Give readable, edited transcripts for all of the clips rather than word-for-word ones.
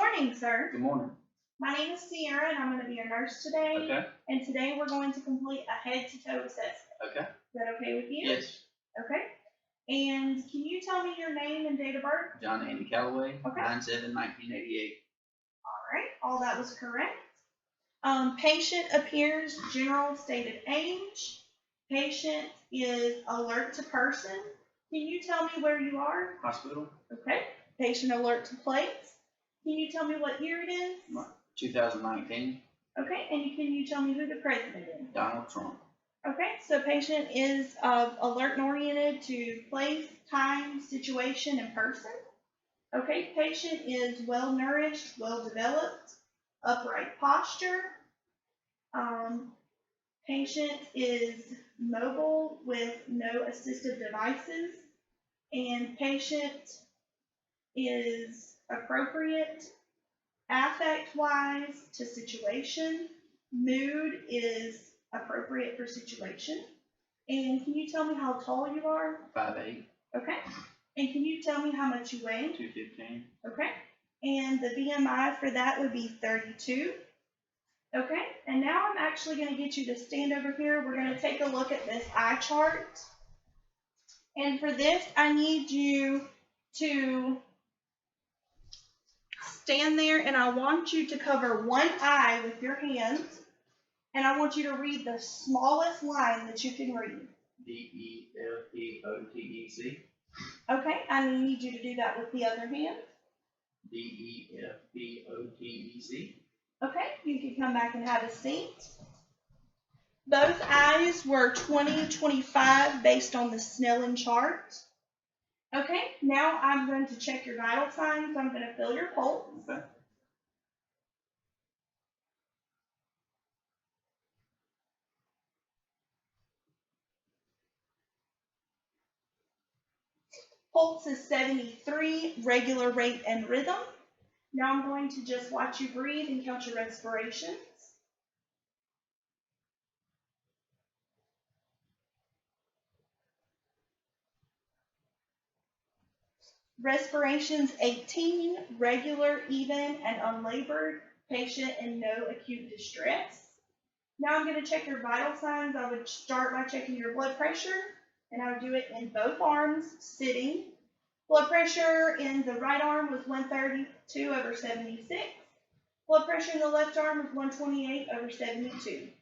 morning, sir. Good morning. My name is Sierra, and I'm going to be your nurse today. Okay. And today we're going to complete a head-to-toe assessment. Okay. Is that okay with you? Yes. Okay. And can you tell me your name and date of birth? John Andy Calloway, Okay. 9/7/1988. All right. All that was correct. Patient appears general stated age. Patient is alert to person. Can you tell me where you are? Hospital. Okay. Patient alert to place. Can you tell me what year it is? 2019. Okay, and can you tell me who the president is? Donald Trump. Okay, so patient is alert and oriented to place, time, situation, and person. Okay, patient is well nourished, well developed, upright posture. Patient is mobile with no assistive devices, and patient is appropriate affect-wise to situation. Mood is appropriate for situation. And can you tell me how tall you are? 5'8". Okay. And can you tell me how much you weigh? 215. Okay. And the BMI for that would be 32. Okay. And now I'm actually going to get you to stand over here. We're going to take a look at this eye chart. And for this, I need you to stand there, and I want you to cover one eye with your hands, and I want you to read the smallest line that you can read. DEFBOTEC. Okay, I need you to do that with the other hand. DEFBOTEC. Okay, you can come back and have a seat. Both eyes were 20/25 based on the Snellen chart. Okay, now I'm going to check your vital signs. I'm going to feel your pulse. Okay. Pulse is 73, regular rate and rhythm. Now I'm going to just watch you breathe and count your respirations. Respirations 18, regular, even, and unlabored, patient in no acute distress. Now I'm going to check your vital signs. I would start by checking your blood pressure, and I would do it in both arms, sitting. Blood pressure in the right arm was 132/76. Blood pressure in the left arm was 128/72.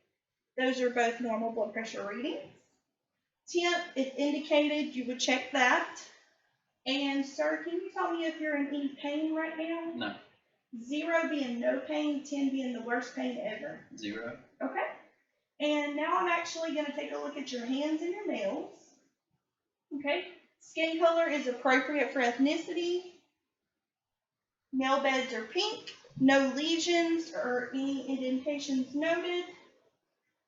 Those are both normal blood pressure readings. Temp, if indicated, you would check that. And sir, can you tell me if you're in any pain right now? No. 0 being no pain, 10 being the worst pain ever. 0. Okay. And now I'm actually going to take a look at your hands and your nails. Okay. Skin color is appropriate for ethnicity. Nail beds are pink. No lesions or any indentations noted.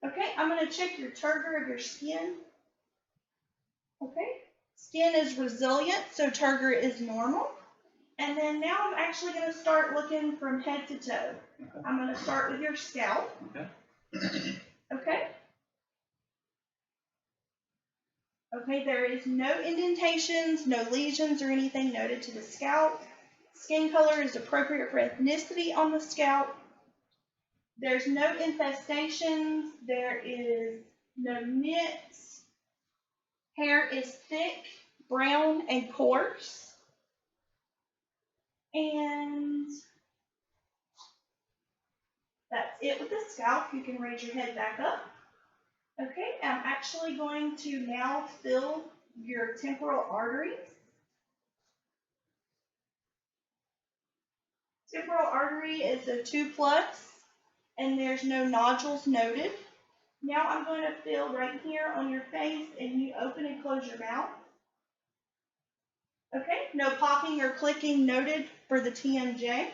Okay, I'm going to check your turgor of your skin. Okay. Skin is resilient, so turgor is normal. And then now I'm actually going to start looking from head to toe. Okay. I'm going to start with your scalp. Okay. Okay. Okay, there is no indentations, no lesions or anything noted to the scalp. Skin color is appropriate for ethnicity on the scalp. There's no infestations. There is no nits. Hair is thick, brown, and coarse. And that's it with the scalp. You can raise your head back up. Okay, I'm actually going to now fill your temporal arteries. Temporal artery is a 2+, and there's no nodules noted. Now I'm going to fill right here on your face, and you open and close your mouth. Okay, no popping or clicking noted for the TMJ.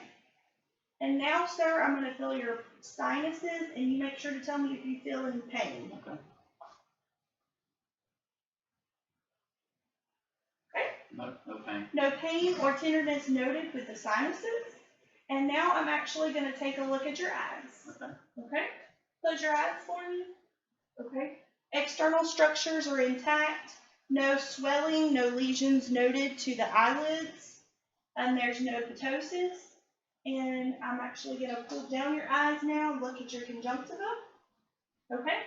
And now, sir, I'm going to fill your sinuses, and you make sure to tell me if you feel any pain. Okay. Okay? No pain. No pain or tenderness noted with the sinuses. And now I'm actually going to take a look at your eyes. Okay. Okay? Close your eyes for me. Okay? External structures are intact. No swelling, no lesions noted to the eyelids. And there's no ptosis. And I'm actually going to pull down your eyes now and look at your conjunctiva. Okay?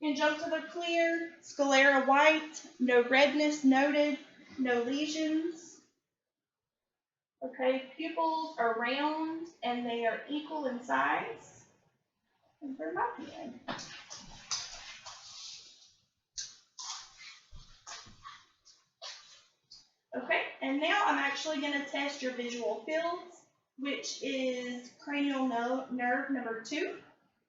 Conjunctiva clear, sclera white, no redness noted, no lesions. Okay, pupils are round and they are equal in size. And they're not pen. Okay, and now I'm actually going to test your visual fields, which is cranial nerve number 2.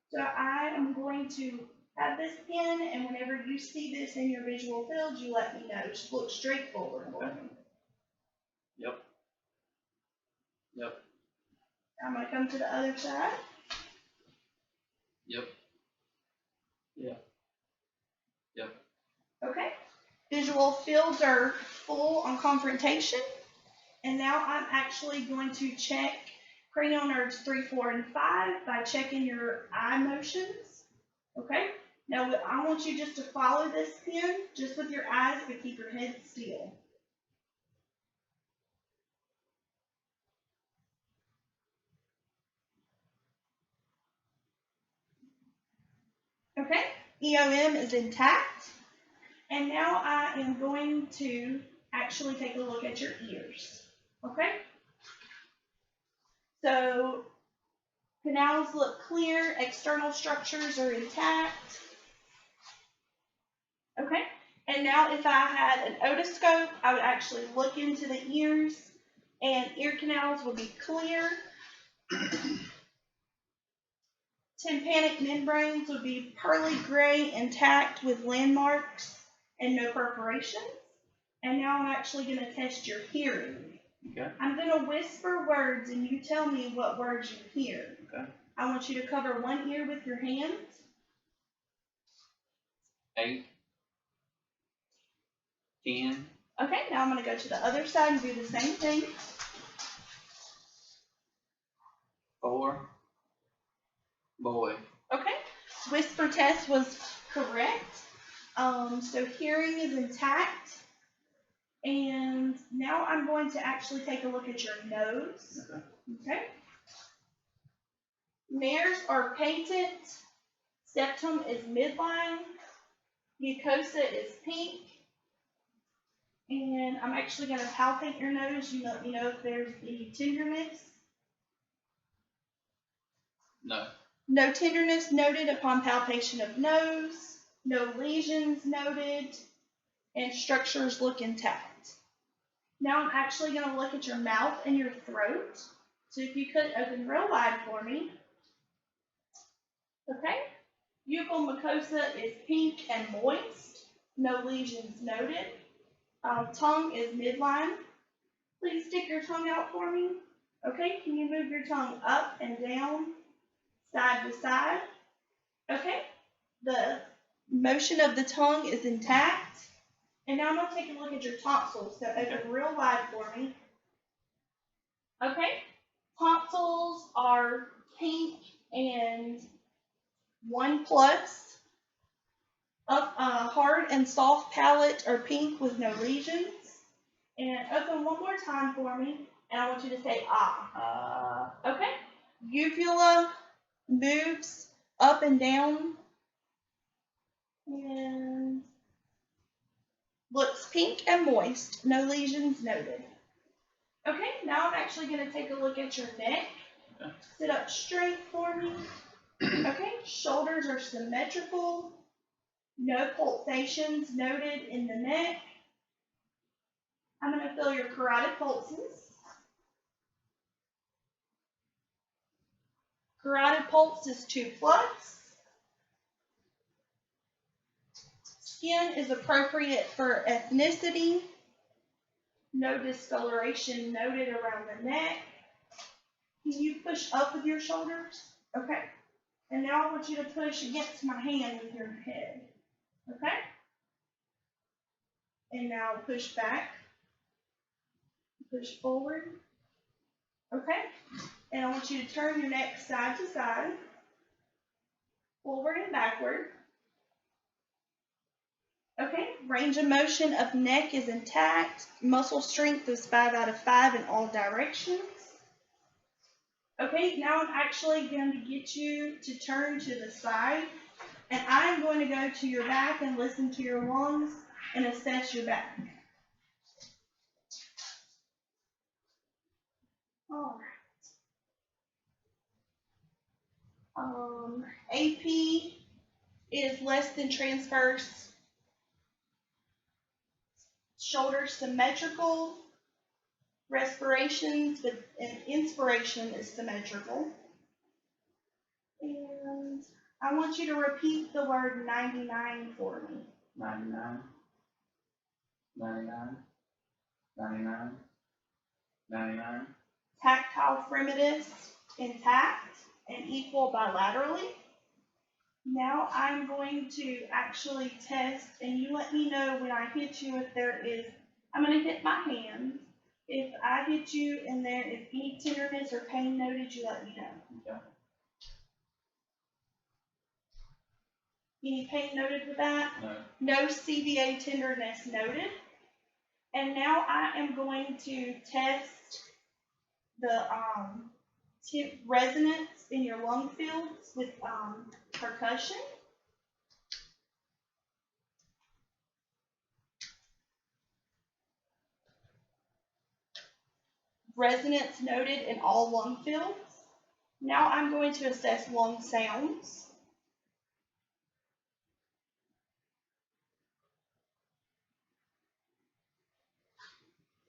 So I am going to have this pen, and whenever you see this in your visual field, you let me know. Just look straight forward for me. Yep. Yep. I'm going to come to the other side. Yep. Yeah. Yep. Okay. Visual fields are full on confrontation. And now I'm actually going to check cranial nerves 3, 4, and 5 by checking your eye motions. Okay? Now I want you just to follow this pen just with your eyes, but keep your head still. Okay? EOM is intact. And now I am going to actually take a look at your ears. Okay? So canals look clear, external structures are intact. Okay? And now if I had an otoscope, I would actually look into the ears and ear canals would be clear. Tympanic membranes would be pearly gray, intact with landmarks and no perforations. And now I'm actually going to test your hearing. Okay. I'm going to whisper words and you tell me what words you hear. Okay. I want you to cover one ear with your hands. 8. 10. Okay, now I'm going to go to the other side and do the same thing. 4. Boy. Okay, whisper test was correct. So hearing is intact. And now I'm going to actually take a look at your nose. Okay. Nares are patent. Septum is midline. Mucosa is pink. And I'm actually going to palpate your nose. You let me know if there's any tenderness. No. No tenderness noted upon palpation of nose. No lesions noted. And structures look intact. Now I'm actually going to look at your mouth and your throat. So if you could open real wide for me. Okay. Buccal mucosa is pink and moist. No lesions noted. Tongue is midline. Please stick your tongue out for me. Okay, can you move your tongue up and down, side to side? Okay, the motion of the tongue is intact. And now I'm going to take a look at your tonsils. So open real wide for me. Okay, tonsils are pink and 1+. Hard and soft palate are pink with no lesions. And open one more time for me, and I want you to say ah. Okay. Uvula moves up and down, and looks pink and moist. No lesions noted. Okay. Now I'm actually going to take a look at your neck. Sit up straight for me. Okay. Shoulders are symmetrical. No pulsations noted in the neck. I'm going to feel your carotid pulses. Carotid pulse is 2+. Skin is appropriate for ethnicity. No discoloration noted around the neck. Can you push up with your shoulders? Okay. And now I want you to push against my hand with your head. Okay? And now push back. Push forward. Okay? And I want you to turn your neck side to side, forward and backward. Okay, range of motion of neck is intact. Muscle strength is 5 out of 5 in all directions. Okay, now I'm actually going to get you to turn to the side, and I'm going to go to your back and listen to your lungs and assess your back. All right. AP is less than transverse. Shoulders symmetrical. Respirations and inspiration is symmetrical. And I want you to repeat the word 99 for me. 99, 99, 99, 99. Tactile fremitus intact and equal bilaterally. Now I'm going to actually test, and you let me know when I hit you if there is, I'm going to hit my hand. If I hit you and there is any tenderness or pain noted, you let me know. Okay. Any pain noted with that? No. No CVA tenderness noted. And now I am going to test the resonance in your lung fields with percussion. Resonance noted in all lung fields. Now I'm going to assess lung sounds.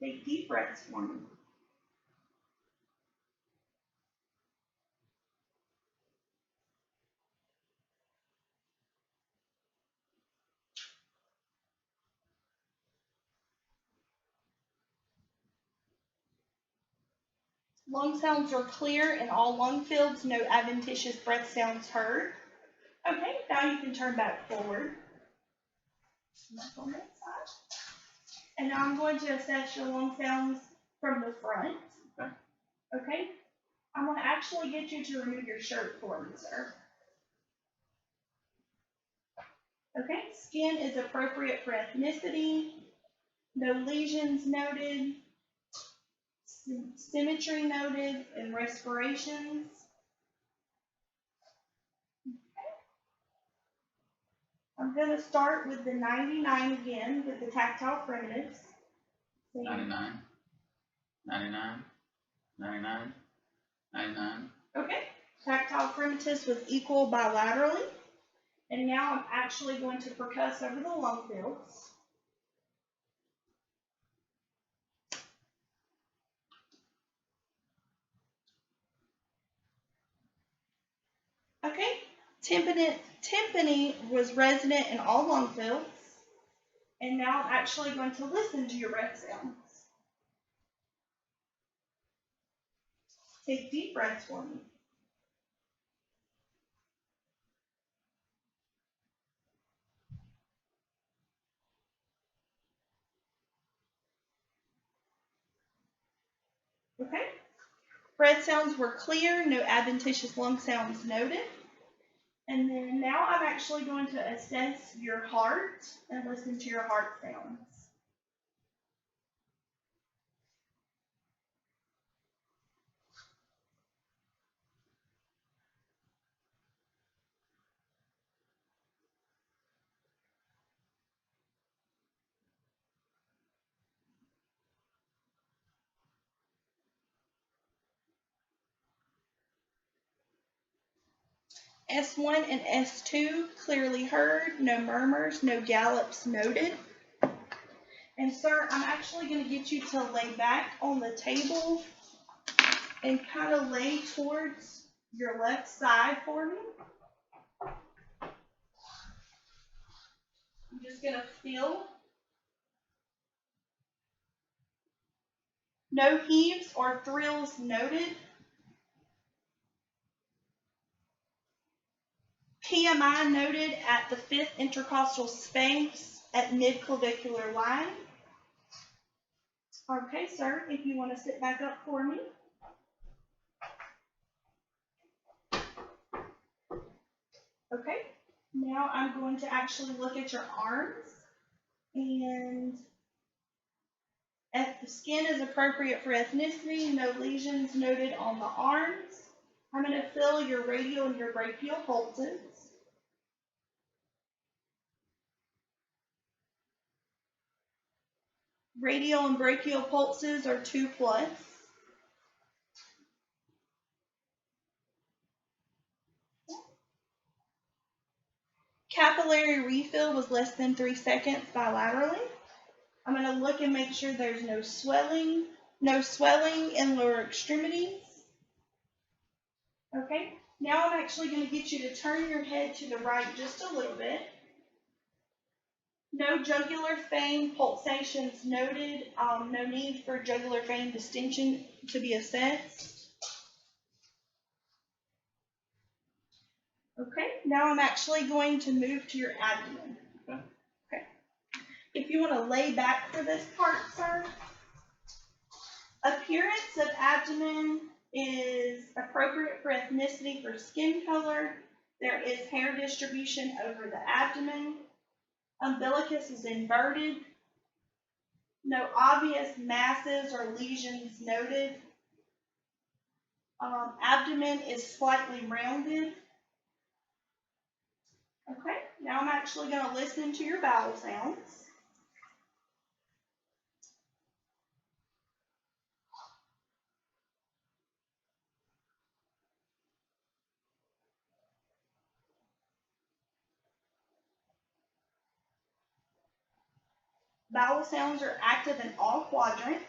Take deep breaths for me. Lung sounds are clear in all lung fields, no adventitious breath sounds heard. Okay, now you can turn back forward. Back on that side. And now I'm going to assess your lung sounds from the front. Okay. Okay? I'm going to actually get you to remove your shirt for me, sir. Okay, skin is appropriate for ethnicity. No lesions noted. Symmetry noted and respirations. I'm going to start with the 99 again with the tactile primitives. 99, 99, 99, 99. Okay, tactile primitives with equal bilaterally. And now I'm actually going to percuss over the lung fields. Okay, tympany was resonant in all lung fields. And now I'm actually going to listen to your breath sounds. Take deep breaths for me. Okay, breath sounds were clear, no adventitious lung sounds noted. And then now I'm actually going to assess your heart and listen to your heart sounds. S1 and S2 clearly heard, no murmurs, no gallops noted. And sir, I'm actually going to get you to lay back on the table and kind of lay towards your left side for me. I'm just going to feel. No heaves or thrills noted. PMI noted at the 5th intercostal space at mid-clavicular line. Okay, sir, if you want to sit back up for me. Okay, now I'm going to actually look at your arms, and if the skin is appropriate for ethnicity, no lesions noted on the arms. I'm going to feel your radial and your brachial pulses. Radial and brachial pulses are 2 plus. Capillary refill was less than 3 seconds bilaterally. I'm going to look and make sure there's no swelling in lower extremities. Okay, now I'm actually going to get you to turn your head to the right just a little bit. No jugular vein pulsations noted. No need for jugular vein distension to be assessed. Okay, now I'm actually going to move to your abdomen. Okay. If you want to lay back for this part, sir, appearance of abdomen is appropriate for ethnicity for skin color. There is hair distribution over the abdomen. Umbilicus is inverted. No obvious masses or lesions noted. Abdomen is slightly rounded. Okay, now I'm actually going to listen to your bowel sounds. Bowel sounds are active in all quadrants.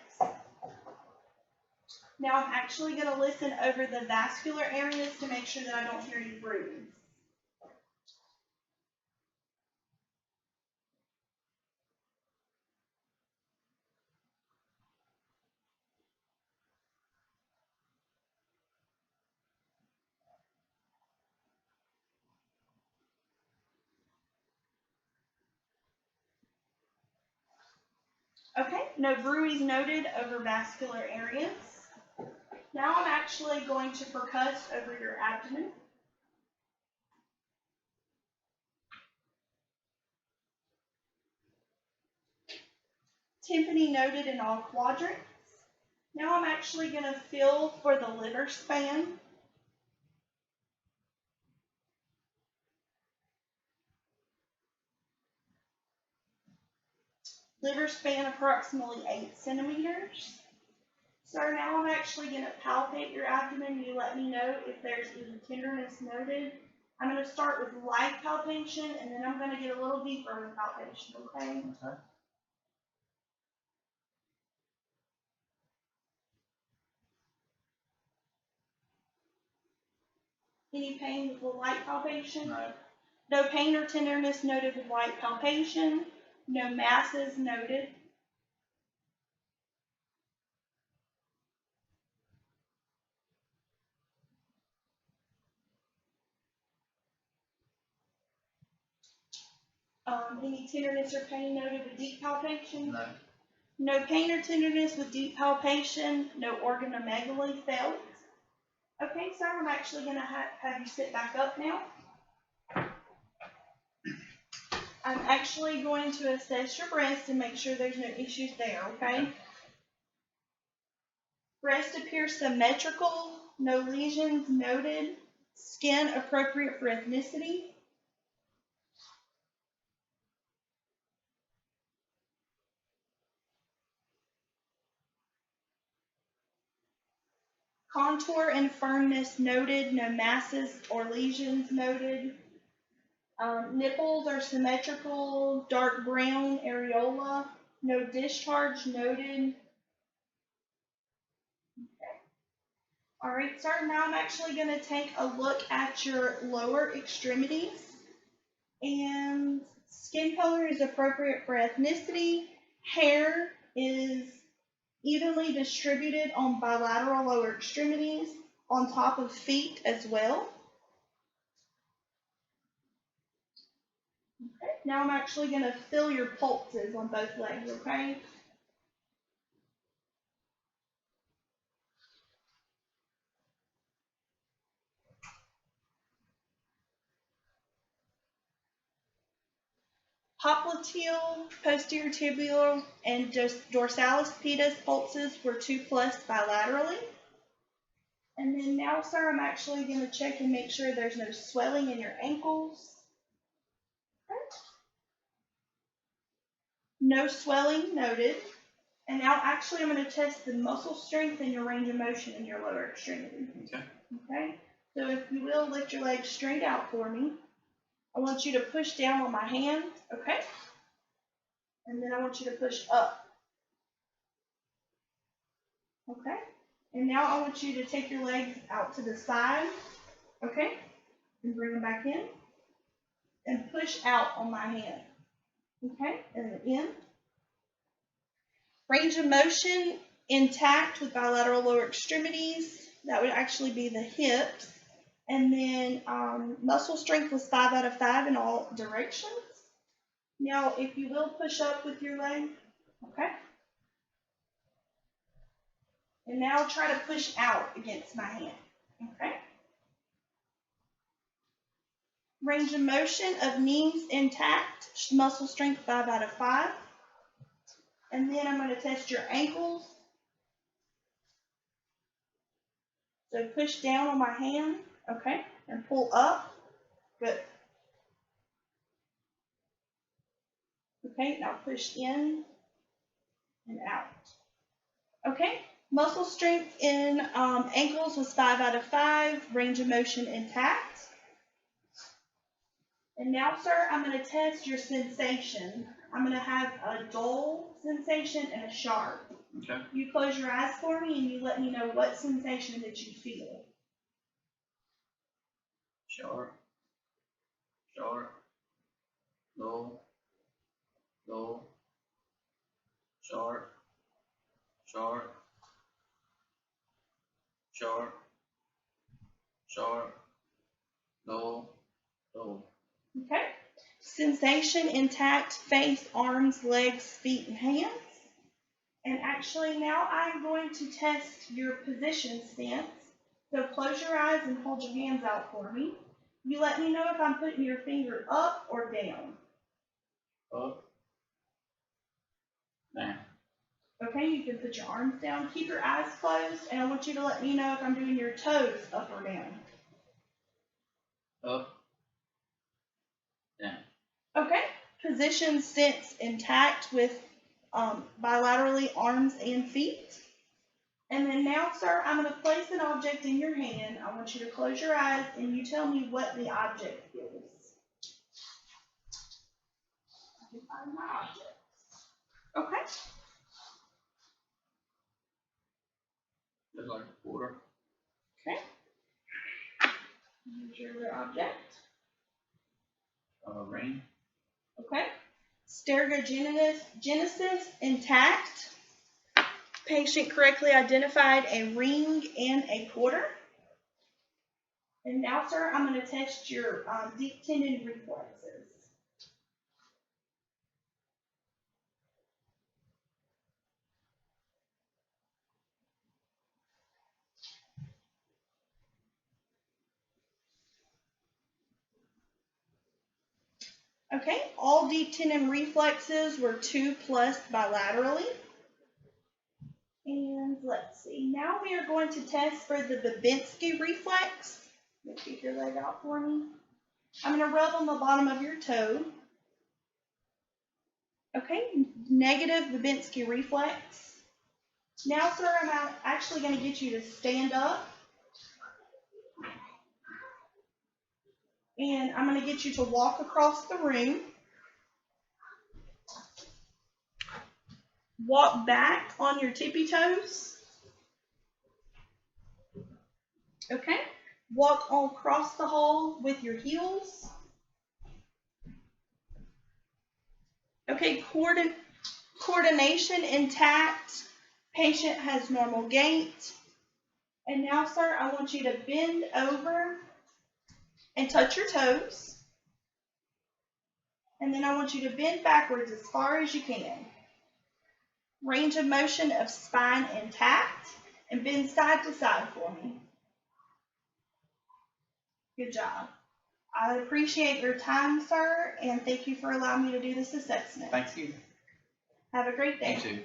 Now I'm actually going to listen over the vascular areas to make sure that I don't hear you breathe. Okay, no bruits noted over vascular areas. Now I'm actually going to percuss over your abdomen. Tympany noted in all quadrants. Now I'm actually going to feel for the liver span. Liver span approximately 8 centimeters. So now I'm actually going to palpate your abdomen. You let me know if there's any tenderness noted. I'm going to start with light palpation, and then I'm going to get a little deeper with palpation, okay? Okay. Any pain with the light palpation? No. No pain or tenderness noted with light palpation. No masses noted. Any tenderness or pain noted with deep palpation? No. No pain or tenderness with deep palpation. No organomegaly felt. Okay, sir, I'm actually going to have you sit back up now. I'm actually going to assess your breast and make sure there's no issues there, okay? Breast appears symmetrical, no lesions noted, skin appropriate for ethnicity. Contour and firmness noted, no masses or lesions noted. Nipples are symmetrical, dark brown areola, no discharge noted. Okay. All right, sir, now I'm actually going to take a look at your lower extremities. And skin color is appropriate for ethnicity. Hair is evenly distributed on bilateral lower extremities, on top of feet as well. Okay. Now I'm actually going to feel your pulses on both legs, okay? Popliteal, posterior tibial, and dorsalis pedis pulses were 2+ bilaterally. And then now, sir, I'm actually going to check and make sure there's no swelling in your ankles. Okay. No swelling noted. And now actually I'm going to test the muscle strength and your range of motion in your lower extremity. Okay. Okay? So if you will, lift your legs straight out for me. I want you to push down on my hand, okay? And then I want you to push up. Okay? And now I want you to take your legs out to the side, okay? And bring them back in. And push out on my hand. Okay? And then in. Range of motion intact with bilateral lower extremities. That would actually be the hips. And then muscle strength was 5 out of 5 in all directions. Now, if you will, push up with your leg. Okay? And now try to push out against my hand. Okay? Range of motion of knees intact. Muscle strength 5 out of 5. And then I'm going to test your ankles. So push down on my hand. Okay? And pull up. Good. Okay, now push in and out. Okay, muscle strength in ankles was 5 out of 5, range of motion intact. And now, sir, I'm going to test your sensation. I'm going to have a dull sensation and a sharp. Okay. You close your eyes for me and you let me know what sensation that you feel. Sharp. Sharp. Low. Low. Sharp. Sharp. Sharp. Sharp. Low. Low. Okay. Sensation intact, face, arms, legs, feet, and hands. And actually now I'm going to test your position stance. So close your eyes and hold your hands out for me. You let me know if I'm putting your finger up or down. Up. Down. Okay, you can put your arms down. Keep your eyes closed, and I want you to let me know if I'm doing your toes up or down. Up. Down. Okay, position stance intact with bilaterally arms and feet. And then now, sir, I'm going to place an object in your hand. I want you to close your eyes and you tell me what the object is. I can find my object. Okay. Just like a quarter. Okay. Here's your other object. Ring. Okay. Stereogenesis intact. Patient correctly identified a ring and a quarter. And now, sir, I'm going to test your deep tendon reflexes. Okay, all deep tendon reflexes were 2+ bilaterally. And let's see, now we are going to test for the Babinski reflex. Let me keep your leg out for me. I'm going to rub on the bottom of your toe. Okay, negative Babinski reflex. Now, sir, I'm actually going to get you to stand up. And I'm going to get you to walk across the room. Walk back on your tippy toes. Okay. Walk across the hall with your heels. Okay, coordination intact. Patient has normal gait. And now, sir, I want you to bend over and touch your toes. And then I want you to bend backwards as far as you can. Range of motion of spine intact. And bend side to side for me. Good job. I appreciate your time, sir, and thank you for allowing me to do this assessment. Thank you. Have a great day. You too.